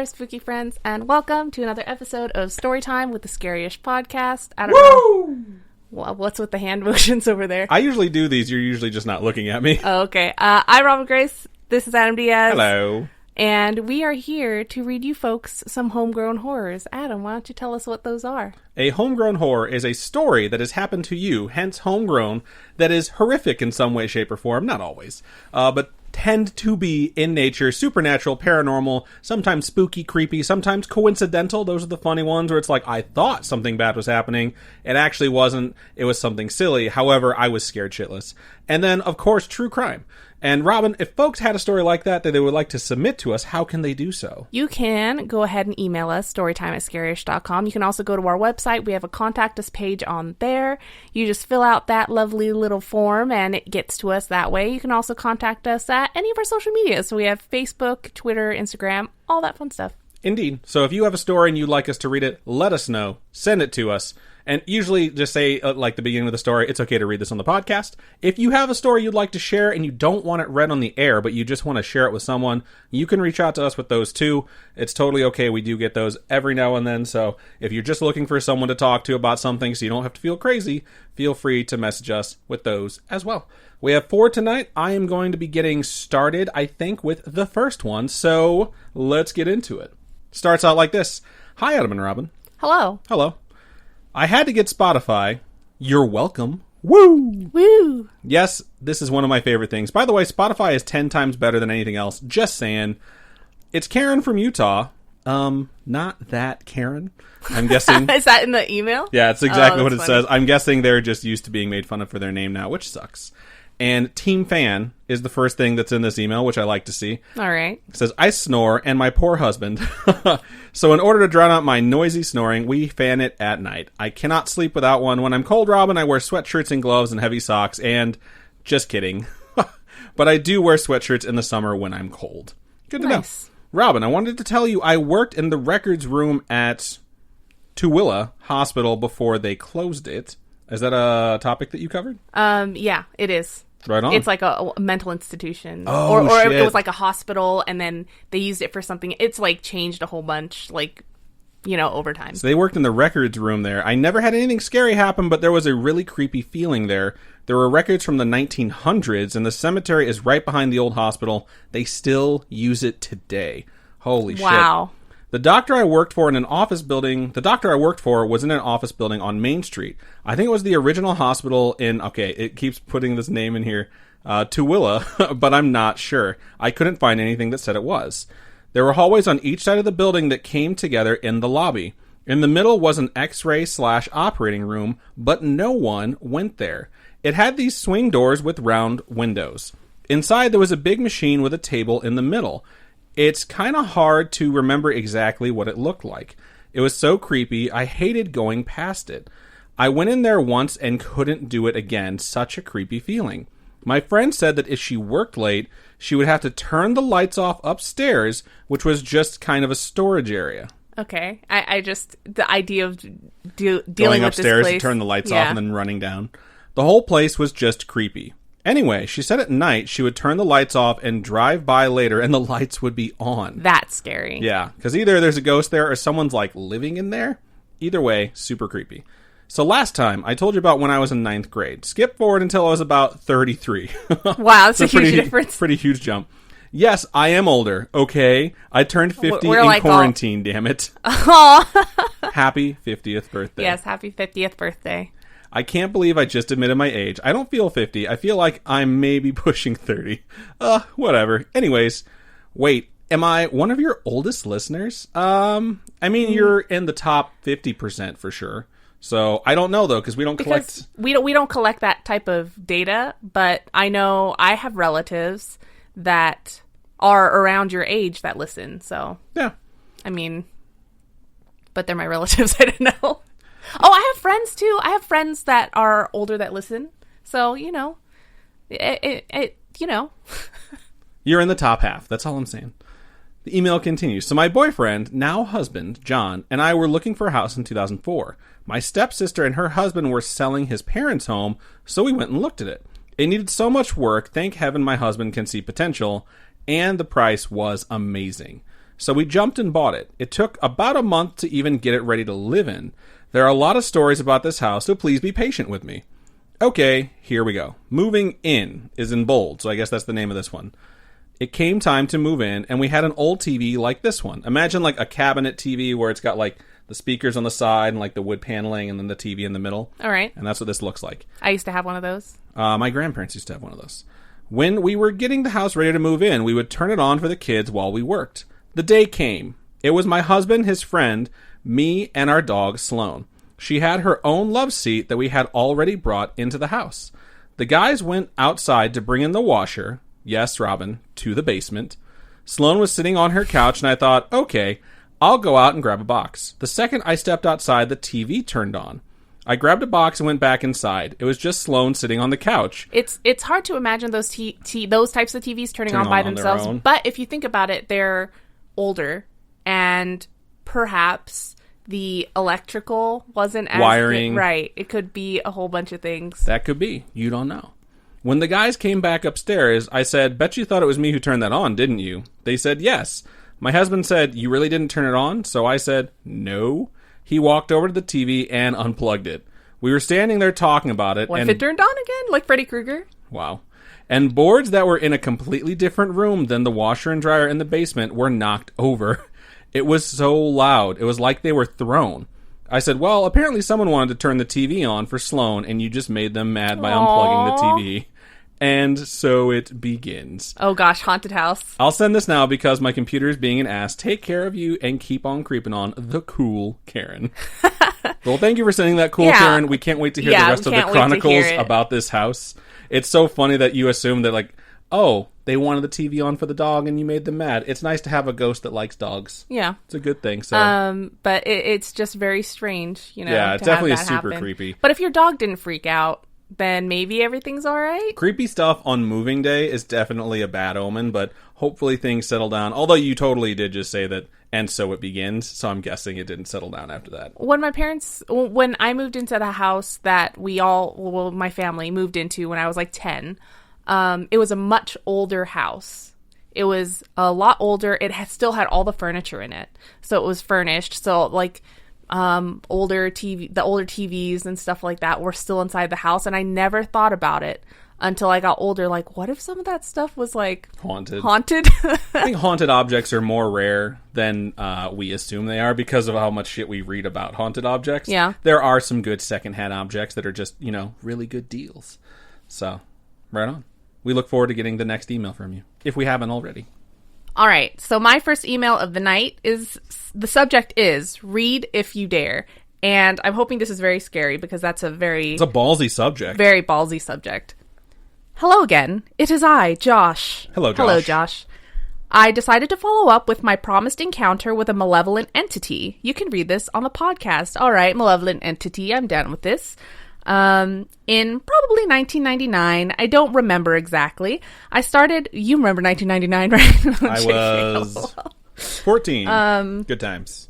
our spooky friends, and welcome to another episode of Storytime with the Scary-ish podcast. I don't know. What's with the hand motions over there? I usually do these. You're usually just not looking at me. Oh, okay. I'm Robin Grace. This is Adam Diaz. Hello. And we are here to read you folks some homegrown horrors. Adam, why don't you tell us what those are? A homegrown horror is a story that has happened to you, hence homegrown, that is horrific in some way, shape, or form. Not always. But tend to be, in nature, supernatural, paranormal, sometimes spooky, creepy, sometimes coincidental. Those are the funny ones where it's like, I thought something bad was happening. It actually wasn't. It was something silly. However, I was scared shitless. And then, of course, true crime. And Robin, if folks had a story like that they would like to submit to us, how can they do so? You can go ahead and email us, storytime@scaryish.com. You can also go to our website. We have a contact us page on there. You just fill out that lovely little form and it gets to us that way. You can also contact us at any of our social media. So we have Facebook, Twitter, Instagram, all that fun stuff. Indeed. So if you have a story and you'd like us to read it, let us know. Send it to us. And usually just say, like the beginning of the story, it's okay to read this on the podcast. If you have a story you'd like to share and you don't want it read on the air, but you just want to share it with someone, you can reach out to us with those too. It's totally okay. We do get those every now and then. So if you're just looking for someone to talk to about something so you don't have to feel crazy, feel free to message us with those as well. We have 4 tonight. I am going to be getting started, I think, with the first one. So let's get into it. Starts out like this. Hi, Adam and Robin. Hello. Hello. I had to get Spotify. You're welcome. Woo! Woo! Yes, this is one of my favorite things. By the way, Spotify is 10 times better than anything else. Just saying. It's Karen from Utah. Not that Karen, I'm guessing. Is that in the email? Yeah, it's exactly what it funny. says. I'm guessing they're just used to being made fun of for their name now, which sucks. And Team Fan is the first thing that's in this email, which I like to see. All right. It says, I snore, and my poor husband. So in order to drown out my noisy snoring, we fan it at night. I cannot sleep without one. When I'm cold, Robin, I wear sweatshirts and gloves and heavy socks, and just kidding. But I do wear sweatshirts in the summer when I'm cold. Good to know. Robin, I wanted to tell you I worked in the records room at Tooele Hospital before they closed it. Is that a topic that you covered? Yeah, it is. Right on. It's like a mental institution. Oh, or shit. It was like a hospital, and then they used it for something. It's like changed a whole bunch, like, over time. So they worked in the records room there. I never had anything scary happen, but there was a really creepy feeling there. There were records from the 1900s, and the cemetery is right behind the old hospital. They still use it today. Holy shit. Wow. The doctor I worked for was in an office building on Main Street. I think it was the original hospital it keeps putting this name in here, Tooele, but I'm not sure. I couldn't find anything that said it was. There were hallways on each side of the building that came together in the lobby. In the middle was an X-ray/operating room, but no one went there. It had these swing doors with round windows. Inside there was a big machine with a table in the middle. It's kind of hard to remember exactly what it looked like. It was so creepy, I hated going past it. I went in there once and couldn't do it again. Such a creepy feeling. My friend said that if she worked late, she would have to turn the lights off upstairs, which was just kind of a storage area. Okay. I just, the idea of dealing going with upstairs this place, to turn the lights off and then running down. The whole place was just creepy. Anyway, she said at night she would turn the lights off and drive by later and the lights would be on. That's scary. Yeah, because either there's a ghost there or someone's living in there. Either way, super creepy. So last time, I told you about when I was in 9th grade. Skip forward until I was about 33. Wow, that's a huge difference. Pretty huge jump. Yes, I am older, okay? I turned 50 in quarantine, damn it. Happy 50th birthday. Yes, happy 50th birthday. I can't believe I just admitted my age. I don't feel 50. I feel like I'm maybe pushing 30. Whatever. Anyways, wait, am I one of your oldest listeners? You're in the top 50% for sure. So I don't know though, because we don't collect. We don't collect that type of data. But I know I have relatives that are around your age that listen. So yeah, but they're my relatives. I don't know. Oh, I have friends too. I have friends that are older that listen. So, You're in the top half. That's all I'm saying. The email continues. So my boyfriend, now husband, John, and I were looking for a house in 2004. My stepsister and her husband were selling his parents' home, so we went and looked at it. It needed so much work. Thank heaven my husband can see potential, and the price was amazing. So we jumped and bought it. It took about a month to even get it ready to live in. There are a lot of stories about this house, so please be patient with me. Okay, here we go. Moving in is in bold, so I guess that's the name of this one. It came time to move in, and we had an old TV like this one. Imagine like a cabinet TV where it's got like the speakers on the side and like the wood paneling and then the TV in the middle. All right. And that's what this looks like. I used to have one of those. My grandparents used to have one of those. When we were getting the house ready to move in, we would turn it on for the kids while we worked. The day came. It was my husband, his friend, me, and our dog, Sloan. She had her own love seat that we had already brought into the house. The guys went outside to bring in the washer. Yes, Robin, to the basement. Sloan was sitting on her couch, and I thought, okay, I'll go out and grab a box. The second I stepped outside, the TV turned on. I grabbed a box and went back inside. It was just Sloan sitting on the couch. It's hard to imagine those those types of TVs turning on by themselves. But if you think about it, they're older, and perhaps the electrical wasn't as wiring. Right. It could be a whole bunch of things. That could be. You don't know. When the guys came back upstairs, I said, bet you thought it was me who turned that on, didn't you? They said, yes. My husband said, you really didn't turn it on? So I said, no. He walked over to the TV and unplugged it. We were standing there talking about it. What if it turned on again, like Freddy Krueger? Wow. And boards that were in a completely different room than the washer and dryer in the basement were knocked over. It was so loud. It was like they were thrown. I said, well, apparently someone wanted to turn the TV on for Sloan, and you just made them mad by unplugging the TV. And so it begins. Oh gosh, haunted house. I'll send this now because my computer is being an ass. Take care of you and keep on creeping on. The cool Karen. Well, thank you for sending that, cool Karen. We can't wait to hear the rest of the chronicles about this house. It's so funny that you assume that, like, oh, they wanted the TV on for the dog and you made them mad. It's nice to have a ghost that likes dogs. Yeah. It's a good thing. So, but it's just very strange, you know. Yeah, it definitely is super creepy. But if your dog didn't freak out, then maybe everything's all right. Creepy stuff on moving day is definitely a bad omen, but hopefully things settle down. Although you totally did just say that, and so it begins, so I'm guessing it didn't settle down after that. When I moved into the house that my family moved into when I was like 10, it was a much older house. It was a lot older. It still had all the furniture in it, so it was furnished. So like the older TVs and stuff like that were still inside the house, and I never thought about it until I got older. Like, what if some of that stuff was like haunted? I think haunted objects are more rare than we assume they are because of how much shit we read about haunted objects. Yeah, there are some good secondhand objects that are just, you know, really good deals. So, right on. We look forward to getting the next email from you, if we haven't already. All right, so my first email of the night the subject is read if you dare. And I'm hoping this is very scary because it's a ballsy subject. Very ballsy subject. Hello again. It is I, Josh. Hello, Josh. Hello, Josh. I decided to follow up with my promised encounter with a malevolent entity. You can read this on the podcast. All right, malevolent entity, I'm down with this. In probably 1999. I don't remember exactly. You remember 1999, right? I was 14. Good times.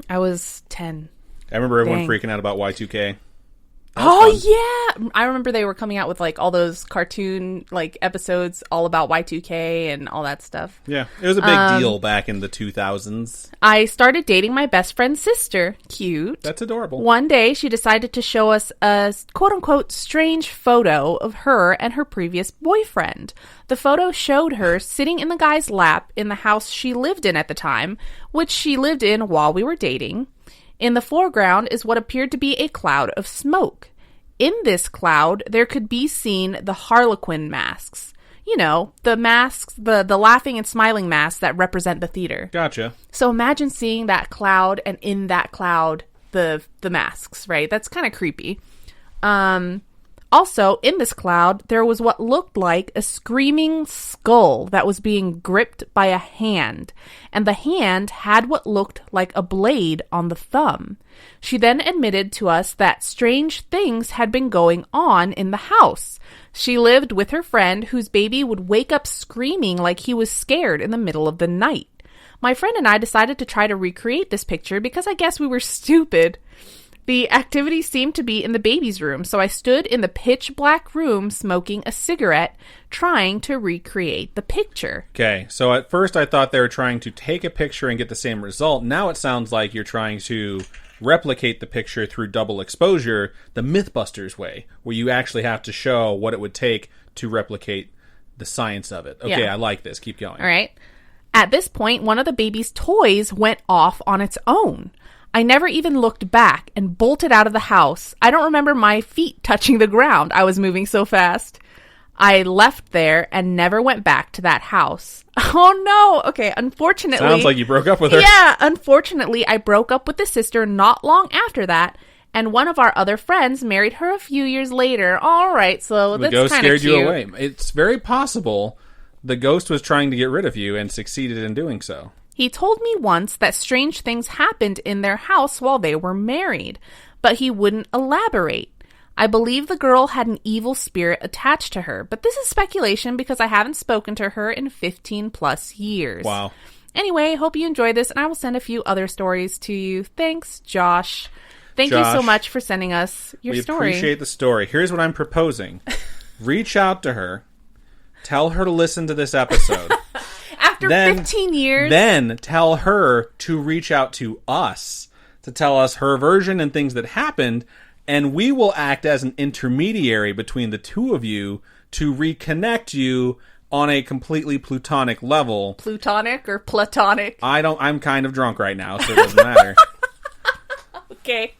I was 10. I remember everyone freaking out about Y2K. Oh, yeah. I remember they were coming out with like all those cartoon like episodes all about Y2K and all that stuff. Yeah, it was a big deal back in the 2000s. I started dating my best friend's sister. Cute. That's adorable. One day, she decided to show us a quote-unquote strange photo of her and her previous boyfriend. The photo showed her sitting in the guy's lap in the house she lived in at the time, which she lived in while we were dating. In the foreground is what appeared to be a cloud of smoke. In this cloud, there could be seen the Harlequin masks. You know, the masks, the laughing and smiling masks that represent the theater. Gotcha. So imagine seeing that cloud, and in that cloud, the masks, right? That's kind of creepy. Also, in this cloud, there was what looked like a screaming skull that was being gripped by a hand, and the hand had what looked like a blade on the thumb. She then admitted to us that strange things had been going on in the house. She lived with her friend whose baby would wake up screaming like he was scared in the middle of the night. My friend and I decided to try to recreate this picture because I guess we were stupid. The activity seemed to be in the baby's room, so I stood in the pitch black room smoking a cigarette, trying to recreate the picture. Okay, so at first I thought they were trying to take a picture and get the same result. Now it sounds like you're trying to replicate the picture through double exposure, the Mythbusters way, where you actually have to show what it would take to replicate the science of it. Okay, yeah. I like this. Keep going. All right. At this point, one of the baby's toys went off on its own. I never even looked back and bolted out of the house. I don't remember my feet touching the ground. I was moving so fast. I left there and never went back to that house. Oh no! Okay, unfortunately... Sounds like you broke up with her. Yeah, unfortunately, I broke up with the sister not long after that, and one of our other friends married her a few years later. All right, so that's kind of cute. The ghost scared you away. It's very possible the ghost was trying to get rid of you and succeeded in doing so. He told me once that strange things happened in their house while they were married, but he wouldn't elaborate. I believe the girl had an evil spirit attached to her, but this is speculation because I haven't spoken to her in 15 plus years. Wow. Anyway, hope you enjoyed this, and I will send a few other stories to you. Thanks, Josh. Thank you so much for sending us your story. We appreciate the story. Here's what I'm proposing. Reach out to her. Tell her to listen to this episode. After 15 years? Then tell her to reach out to us to tell us her version and things that happened, and we will act as an intermediary between the two of you to reconnect you on a completely plutonic level. Plutonic or platonic? I'm kind of drunk right now, so it doesn't matter. Okay.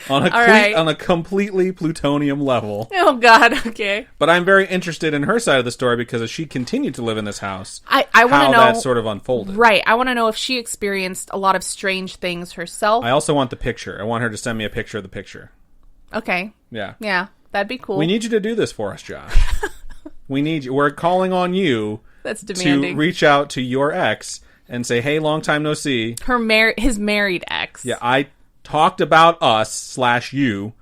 On a completely plutonium level. Oh, God, okay. But I'm very interested in her side of the story because as she continued to live in this house, I want to know how that sort of unfolded. Right. I want to know if she experienced a lot of strange things herself. I also want the picture. I want her to send me a picture of the picture. Okay. Yeah. Yeah, that'd be cool. We need you to do this for us, Josh. We need you. We're calling on you. That's demanding. To reach out to your ex and say, hey, long time no see. His married ex. Yeah, I talked about us/you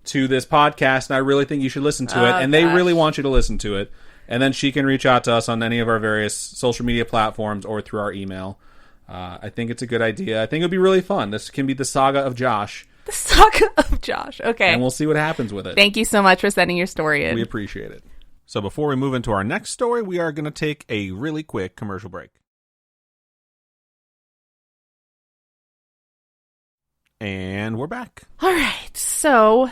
to this podcast, and I really think you should listen to it. And they really want you to listen to it. And then she can reach out to us on any of our various social media platforms or through our email. I think it's a good idea. I think it would be really fun. This can be the saga of Josh. The saga of Josh. Okay. And we'll see what happens with it. Thank you so much for sending your story in. We appreciate it. So before we move into our next story, we are going to take a really quick commercial break. And we're back. All right. So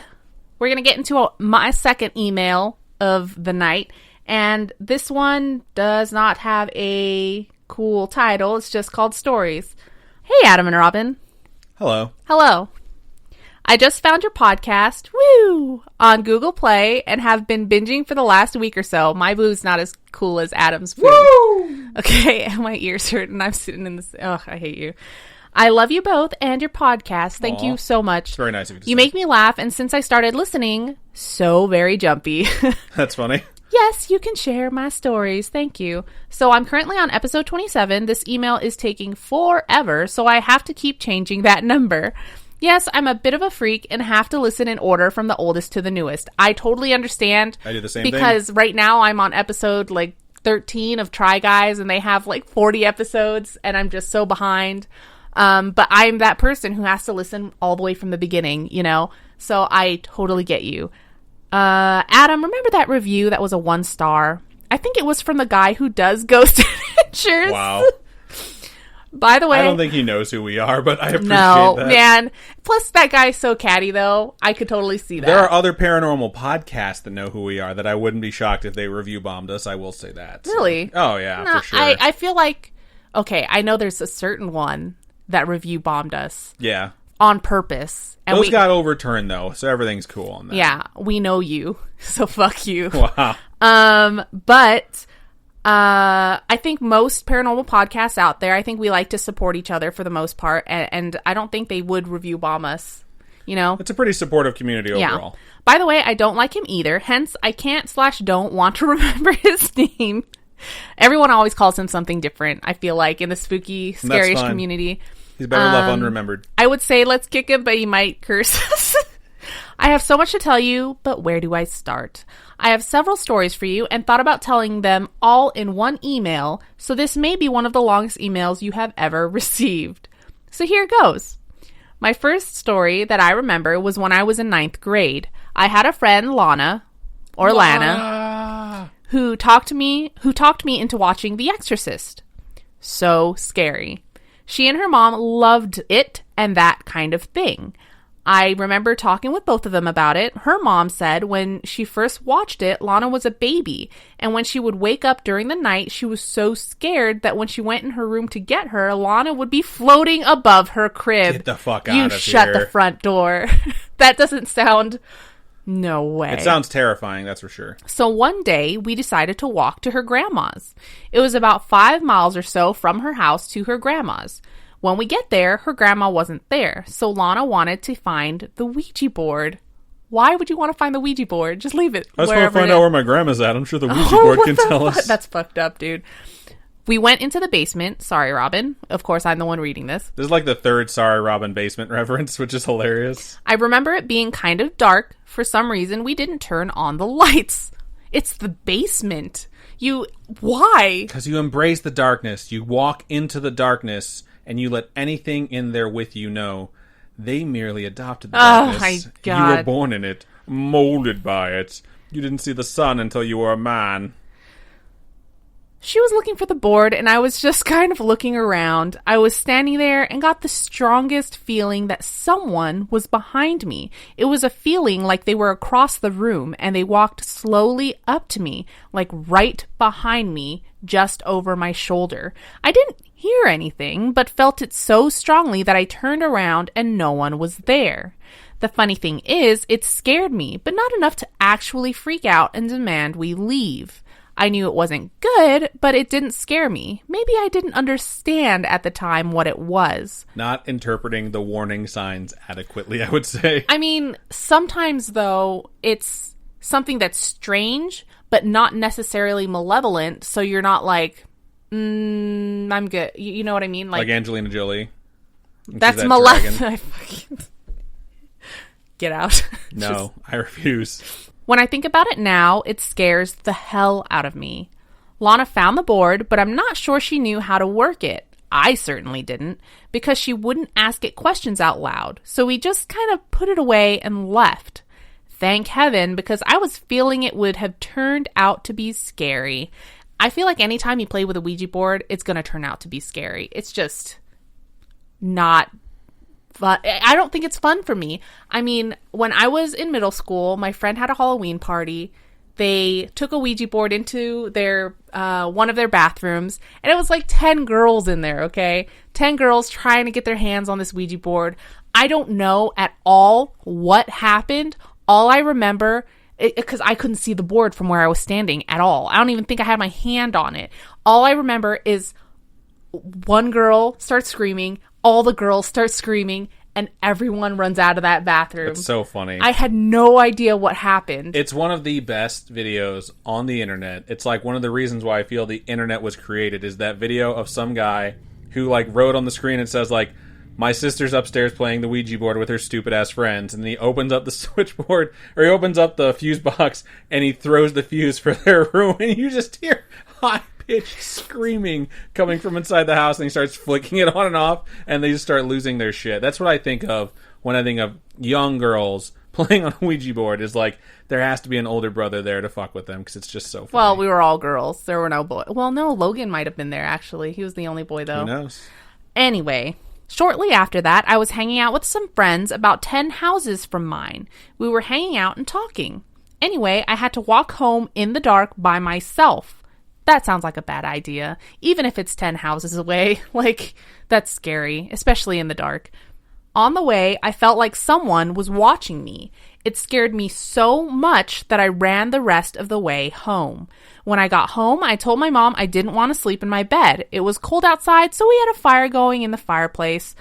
we're going to get into my second email of the night. And this one does not have a cool title. It's just called Stories. Hey, Adam and Robin. Hello. Hello. I just found your podcast, woo, on Google Play and have been binging for the last week or so. My boo's not as cool as Adam's food. Woo! Okay, my ears hurt and I'm sitting in this. Ugh, I hate you. I love you both and your podcast. Thank you so much. It's very nice of you to You make me laugh, and since I started listening, so very jumpy. That's funny. Yes, you can share my stories. Thank you. So I'm currently on episode 27. This email is taking forever, so I have to keep changing that number. Yes, I'm a bit of a freak and have to listen in order from the oldest to the newest. I totally understand. I do the same because thing. Right now I'm on episode 13 of Try Guys, and they have 40 episodes, and I'm just so behind. But I'm that person who has to listen all the way from the beginning, So I totally get you. Adam, remember that review that was a 1 star? I think it was from the guy who does Ghost Adventures. Wow. By the way, I don't think he knows who we are, but I appreciate that. No, man. Plus, that guy's so catty, though. I could totally see that. There are other paranormal podcasts that know who we are that I wouldn't be shocked if they review bombed us. I will say that. Really? Oh, yeah, no, for sure. I feel like, okay, I know there's a certain one that review bombed us. Yeah. On purpose. And those got overturned, though, so everything's cool on that. Yeah, we know you, so fuck you. Wow. But I think most paranormal podcasts out there, I think we like to support each other for the most part, and I don't think they would review bomb us, It's a pretty supportive community overall. Yeah. By the way, I don't like him either, hence I can't/don't want to remember his name. Everyone always calls him something different, I feel like, in the spooky, scary-ish community. He's better left unremembered. I would say let's kick him, but he might curse us. I have so much to tell you, but where do I start? I have several stories for you and thought about telling them all in one email, so this may be one of the longest emails you have ever received. So here goes. My first story that I remember was when I was in 9th grade. I had a friend, Lana, who talked me into watching The Exorcist. So scary. She and her mom loved it and that kind of thing. I remember talking with both of them about it. Her mom said when she first watched it, Lana was a baby, and when she would wake up during the night, she was so scared that when she went in her room to get her, Lana would be floating above her crib. Get the fuck out you of here. You shut the front door. That doesn't sound... No way. It sounds terrifying, that's for sure. So one day, we decided to walk to her grandma's. It was about 5 miles or so from her house to her grandma's. When we get there, her grandma wasn't there, so Lana wanted to find the Ouija board. Why would you want to find the Ouija board? Just leave it. I just want to find out where my grandma's at. I'm sure the Ouija board can tell us. That's fucked up, dude. We went into the basement. Sorry, Robin. Of course, I'm the one reading this. This is like the third Sorry, Robin basement reference, which is hilarious. I remember it being kind of dark. For some reason, we didn't turn on the lights. It's the basement. Why? Because you embrace the darkness. You walk into the darkness, and you let anything in there with you know they merely adopted the darkness. Oh, my God. You were born in it, molded by it. You didn't see the sun until you were a man. She was looking for the board, and I was just kind of looking around. I was standing there and got the strongest feeling that someone was behind me. It was a feeling like they were across the room, and they walked slowly up to me, like right behind me, just over my shoulder. I didn't hear anything, but felt it so strongly that I turned around and no one was there. The funny thing is, it scared me, but not enough to actually freak out and demand we leave. I knew it wasn't good, but it didn't scare me. Maybe I didn't understand at the time what it was. Not interpreting the warning signs adequately, I would say. I mean, sometimes, though, it's something that's strange, but not necessarily malevolent, so you're not like, I'm good. You know what I mean? Like Angelina Jolie. That's malevolent. Get out. No, I refuse. When I think about it now, it scares the hell out of me. Lana found the board, but I'm not sure she knew how to work it. I certainly didn't, because she wouldn't ask it questions out loud, so we just kind of put it away and left. Thank heaven, because I was feeling it would have turned out to be scary. I feel like anytime you play with a Ouija board, it's going to turn out to be scary. It's just not fun. I don't think it's fun for me. I mean, when I was in middle school, my friend had a Halloween party. They took a Ouija board into their one of their bathrooms, and it was like 10 girls in there, okay? 10 girls trying to get their hands on this Ouija board. I don't know at all what happened. All I remember, because I couldn't see the board from where I was standing at all. I don't even think I had my hand on it. All I remember is one girl starts screaming, all the girls start screaming, and everyone runs out of that bathroom. It's so funny. I had no idea what happened. It's one of the best videos on the internet. It's like one of the reasons why I feel the internet was created is that video of some guy who like wrote on the screen and says like, my sister's upstairs playing the Ouija board with her stupid ass friends, and then he opens up the switchboard, or he opens up the fuse box, and he throws the fuse for their room, and you just hear high-pitched screaming coming from inside the house, and he starts flicking it on and off, and they just start losing their shit. That's what I think of when I think of young girls playing on a Ouija board, is like, there has to be an older brother there to fuck with them, because it's just so funny. Well, we were all girls. There were no boys. Well, no, Logan might have been there, actually. He was the only boy, though. Who knows? Anyway, shortly after that, I was hanging out with some friends about 10 houses from mine. We were hanging out and talking. Anyway, I had to walk home in the dark by myself. That sounds like a bad idea, even if it's 10 houses away. Like, that's scary, especially in the dark. On the way, I felt like someone was watching me. It scared me so much that I ran the rest of the way home. When I got home, I told my mom I didn't want to sleep in my bed. It was cold outside, so we had a fire going in the fireplace.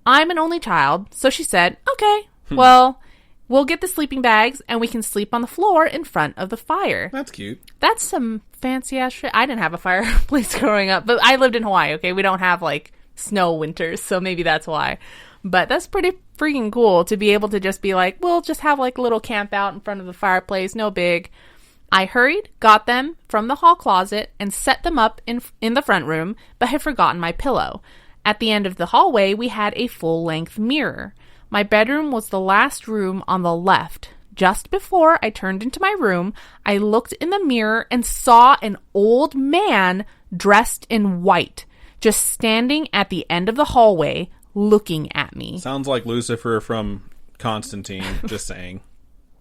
I'm an only child, so she said, okay, well, we'll get the sleeping bags and we can sleep on the floor in front of the fire. That's cute. That's some fancy ass shit. I didn't have a fireplace growing up, but I lived in Hawaii, okay? We don't have like snow winters, so maybe that's why. But that's pretty freaking cool to be able to just be like, we'll just have like a little camp out in front of the fireplace, no big. I hurried, got them from the hall closet, and set them up in the front room, but had forgotten my pillow. At the end of the hallway, we had a full-length mirror. My bedroom was the last room on the left. Just before I turned into my room, I looked in the mirror and saw an old man dressed in white, just standing at the end of the hallway, looking at me. Sounds like Lucifer from Constantine, just saying.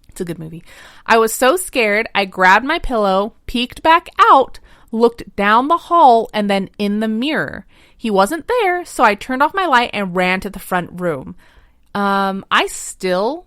It's a good movie. I was so scared, I grabbed my pillow, peeked back out, looked down the hall, and then in the mirror. He wasn't there, so I turned off my light and ran to the front room. I still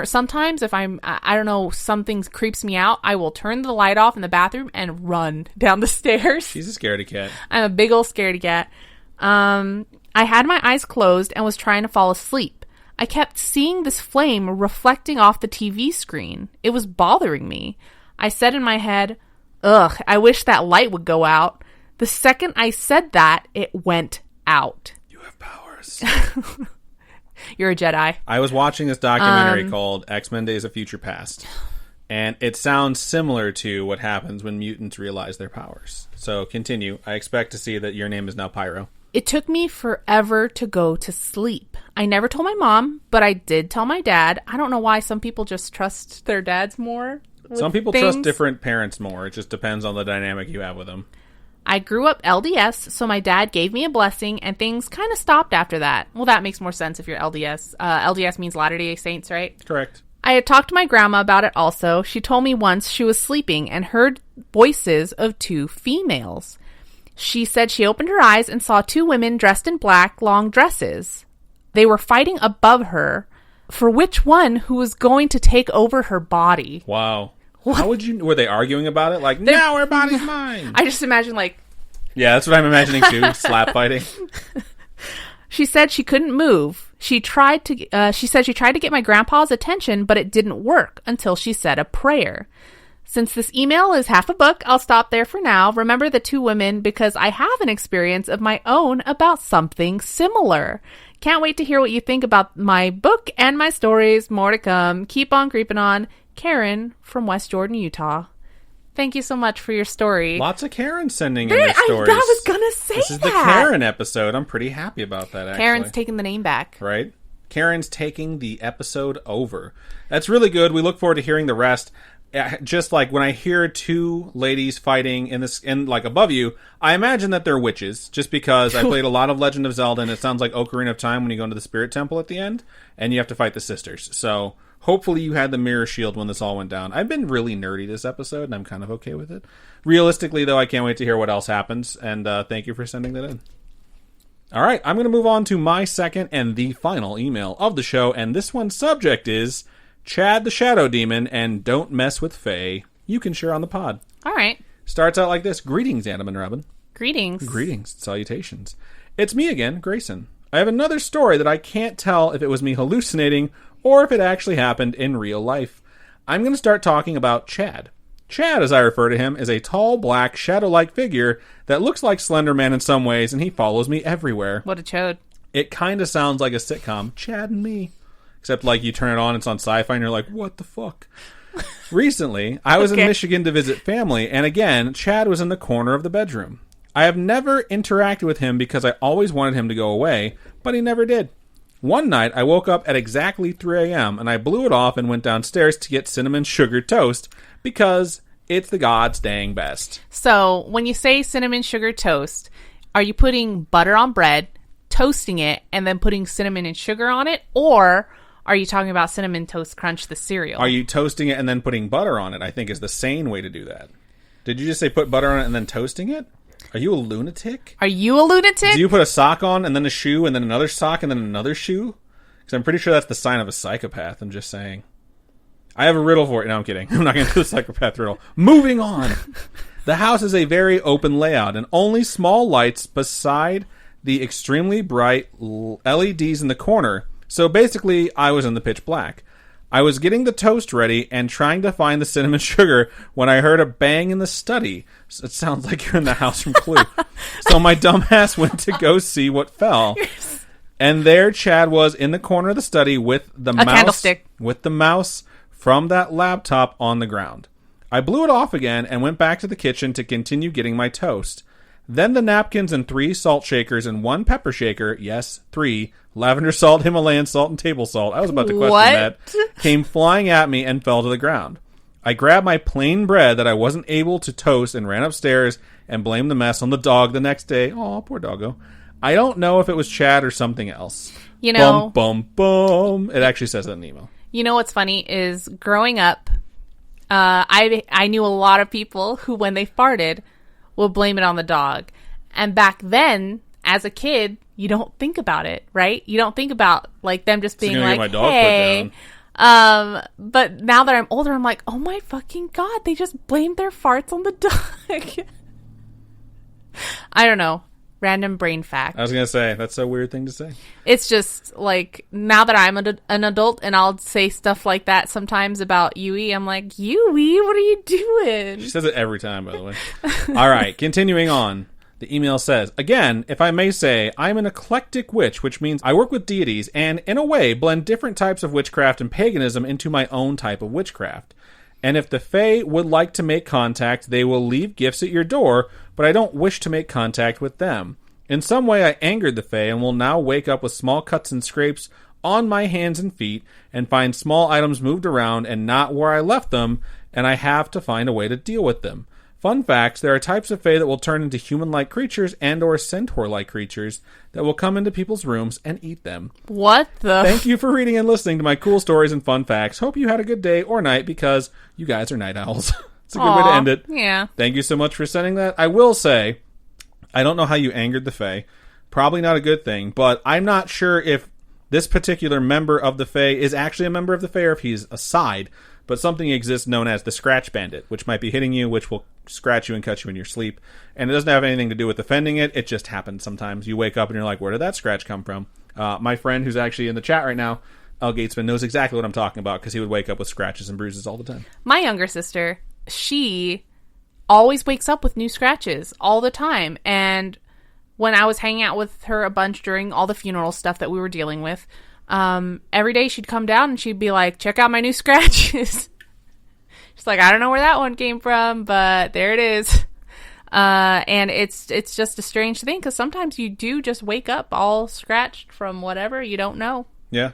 sometimes if I don't know, something creeps me out, I will turn the light off in the bathroom and run down the stairs. She's a scaredy cat. I'm a big old scaredy cat. I had my eyes closed and was trying to fall asleep. I kept seeing this flame reflecting off the TV screen. It was bothering me. I said in my head, ugh, I wish that light would go out. The second I said that, it went out. You have powers. You're a Jedi. I was watching this documentary called X-Men Days of Future Past, and it sounds similar to what happens when mutants realize their powers. So continue. I expect to see that your name is now Pyro. It took me forever to go to sleep. I never told my mom, but I did tell my dad. I don't know why some people just trust their dads more. Some people trust different parents more. It just depends on the dynamic you have with them. I grew up LDS, so my dad gave me a blessing, and things kind of stopped after that. Well, that makes more sense if you're LDS. LDS means Latter-day Saints, right? Correct. I had talked to my grandma about it also. She told me once she was sleeping and heard voices of two females. She said she opened her eyes and saw two women dressed in black, long dresses. They were fighting above her for which one who was going to take over her body. Wow. What? How would you... Were they arguing about it? Like, now her body's mine. I just imagine, like... Yeah, that's what I'm imagining, too. Slap fighting. She said she couldn't move. She said she tried to get my grandpa's attention, but it didn't work until she said a prayer. Since this email is half a book, I'll stop there for now. Remember the two women because I have an experience of my own about something similar. Can't wait to hear what you think about my book and my stories. More to come. Keep on creeping on. Karen from West Jordan, Utah. Thank you so much for your story. Lots of Karen sending in their stories. I was going to say This is the Karen episode. I'm pretty happy about that, actually. Karen's taking the name back. Right? Karen's taking the episode over. That's really good. We look forward to hearing the rest. Just like when I hear two ladies fighting in like above you, I imagine that they're witches. Just because I played a lot of Legend of Zelda, and it sounds like Ocarina of Time when you go into the Spirit Temple at the end, and you have to fight the sisters. So hopefully you had the mirror shield when this all went down. I've been really nerdy this episode, and I'm kind of okay with it. Realistically, though, I can't wait to hear what else happens, and thank you for sending that in. All right, I'm going to move on to my second and the final email of the show, and this one's subject is Chad the Shadow Demon and Don't Mess with Faye. You can share on the pod. All right. Starts out like this. Greetings, Adam and Robin. Greetings. Greetings. Salutations. It's me again, Grayson. I have another story that I can't tell if it was me hallucinating or if it actually happened in real life. I'm going to start talking about Chad. Chad, as I refer to him, is a tall, black, shadow-like figure that looks like Slender Man in some ways, and he follows me everywhere. What a chode. It kind of sounds like a sitcom, Chad and Me. Except, like, you turn it on, it's on Sci-Fi, and you're like, what the fuck? Recently, I was in Michigan to visit family, and again, Chad was in the corner of the bedroom. I have never interacted with him because I always wanted him to go away, but he never did. One night, I woke up at exactly 3 a.m., and I blew it off and went downstairs to get cinnamon sugar toast because it's the God's dang best. So, when you say cinnamon sugar toast, are you putting butter on bread, toasting it, and then putting cinnamon and sugar on it? Or are you talking about Cinnamon Toast Crunch, the cereal? Are you toasting it and then putting butter on it? I think is the sane way to do that. Did you just say put butter on it and then toasting it? Are you a lunatic? Are you a lunatic? Do you put a sock on and then a shoe and then another sock and then another shoe? Because I'm pretty sure that's the sign of a psychopath. I'm just saying. I have a riddle for it. No, I'm kidding. I'm not going to do a psychopath riddle. Moving on. The house is a very open layout and only small lights beside the extremely bright LEDs in the corner. So basically, I was in the pitch black. I was getting the toast ready and trying to find the cinnamon sugar when I heard a bang in the study. It sounds like you're in the house from Clue. So my dumbass went to go see what fell. And there Chad was in the corner of the study with the candlestick. With the mouse from that laptop on the ground. I blew it off again and went back to the kitchen to continue getting my toast. Then the napkins and 3 salt shakers and 1 pepper shaker, yes, 3, lavender salt, Himalayan salt, and table salt, I was about to question that, came flying at me and fell to the ground. I grabbed my plain bread that I wasn't able to toast and ran upstairs and blamed the mess on the dog the next day. Aw, poor doggo. I don't know if it was Chad or something else. You know, bum, bum, bum. It actually says that in the email. You know what's funny is growing up, I knew a lot of people who, when they farted, will blame it on the dog. And back then, as a kid, you don't think about it, right? You don't think about like them just being like, hey. But now that I'm older, I'm like, oh my fucking God, they just blamed their farts on the dog. I don't know. Random brain fact. I was going to say, that's a weird thing to say. It's just like, now that I'm an adult and I'll say stuff like that sometimes about Yui, I'm like, Yui, what are you doing? She says it every time, by the way. All right, continuing on. The email says, again, if I may say, I'm an eclectic witch, which means I work with deities and, in a way, blend different types of witchcraft and paganism into my own type of witchcraft. And if the Fae would like to make contact, they will leave gifts at your door, but I don't wish to make contact with them. In some way, I angered the Fae and will now wake up with small cuts and scrapes on my hands and feet and find small items moved around and not where I left them, and I have to find a way to deal with them. Fun facts, there are types of Fae that will turn into human-like creatures and or centaur-like creatures that will come into people's rooms and eat them. What the? Thank you for reading and listening to my cool stories and fun facts. Hope you had a good day or night because you guys are night owls. It's a good way to end it. Yeah. Thank you so much for sending that. I will say, I don't know how you angered the Fae. Probably not a good thing, but I'm not sure if this particular member of the Fae is actually a member of the Fae or if he's a side. But something exists known as the Scratch Bandit, which might be hitting you, which will scratch you and cut you in your sleep. And it doesn't have anything to do with offending it. It just happens sometimes. You wake up and you're like, where did that scratch come from? My friend who's actually in the chat right now, L. Gatesman, knows exactly what I'm talking about because he would wake up with scratches and bruises all the time. My younger sister, she always wakes up with new scratches all the time. And when I was hanging out with her a bunch during all the funeral stuff that we were dealing with, every day she'd come down and she'd be like, check out my new scratches. She's like, I don't know where that one came from, but there it is. And it's just a strange thing because sometimes you do just wake up all scratched from whatever you don't know. Yeah.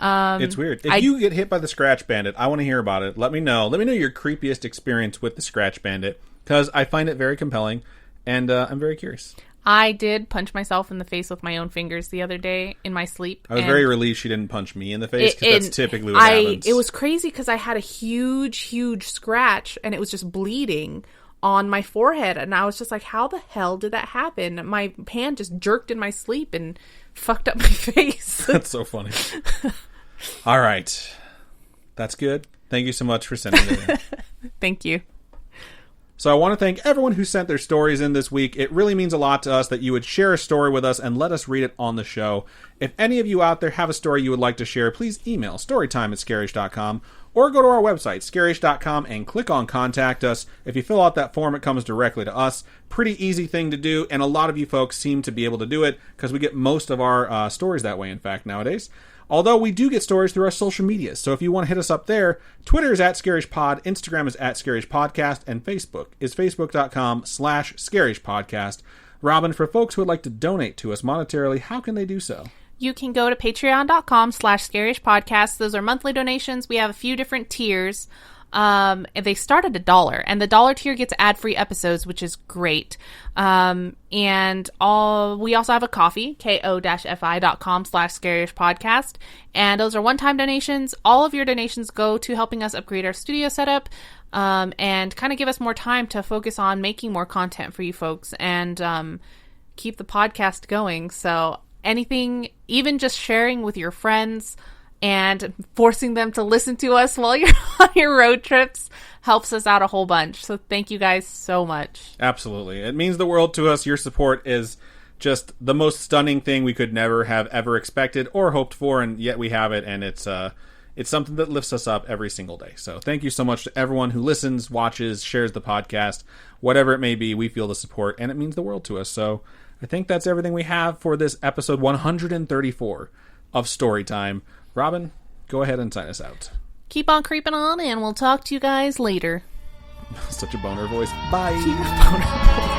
It's weird. If you get hit by the Scratch Bandit, I want to hear about it. Let me know. Let me know your creepiest experience with the Scratch Bandit because I find it very compelling and I'm very curious. I did punch myself in the face with my own fingers the other day in my sleep. I was very relieved she didn't punch me in the face because that's typically what happens. It was crazy because I had a huge scratch and it was just bleeding on my forehead. And I was just like, how the hell did that happen? My hand just jerked in my sleep and fucked up my face. That's so funny. All right. That's good. Thank you so much for sending it in. Thank you. So I want to thank everyone who sent their stories in this week. It really means a lot to us that you would share a story with us and let us read it on the show. If any of you out there have a story you would like to share, please email storytime@scarish.com or go to our website, scarish.com, and click on Contact Us. If you fill out that form, it comes directly to us. Pretty easy thing to do, and a lot of you folks seem to be able to do it because we get most of our stories that way, in fact, nowadays. Although we do get stories through our social medias, so if you want to hit us up there, Twitter is @ScarishPod, Instagram is @ScarishPodcast, and Facebook is facebook.com/ScarishPodcast. Robin, for folks who would like to donate to us monetarily, how can they do so? You can go to patreon.com/ScarishPodcast. Those are monthly donations. We have a few different tiers. And they start at $1, and the $1 tier gets ad-free episodes, which is great. And we also have a Ko-fi, ko-fi.com/scarishpodcast, and those are one-time donations. All of your donations go to helping us upgrade our studio setup, and kind of give us more time to focus on making more content for you folks, and keep the podcast going. So anything, even just sharing with your friends and forcing them to listen to us while you're on your road trips helps us out a whole bunch. So thank you guys so much. Absolutely. It means the world to us. Your support is just the most stunning thing we could never have ever expected or hoped for, and yet we have it, and it's something that lifts us up every single day. So thank you so much to everyone who listens, watches, shares the podcast, whatever it may be. We feel the support, and it means the world to us. So I think that's everything we have for this episode 134 of Storytime. Robin, go ahead and sign us out. Keep on creeping on, and we'll talk to you guys later. Such a boner voice. Bye. Boner voice.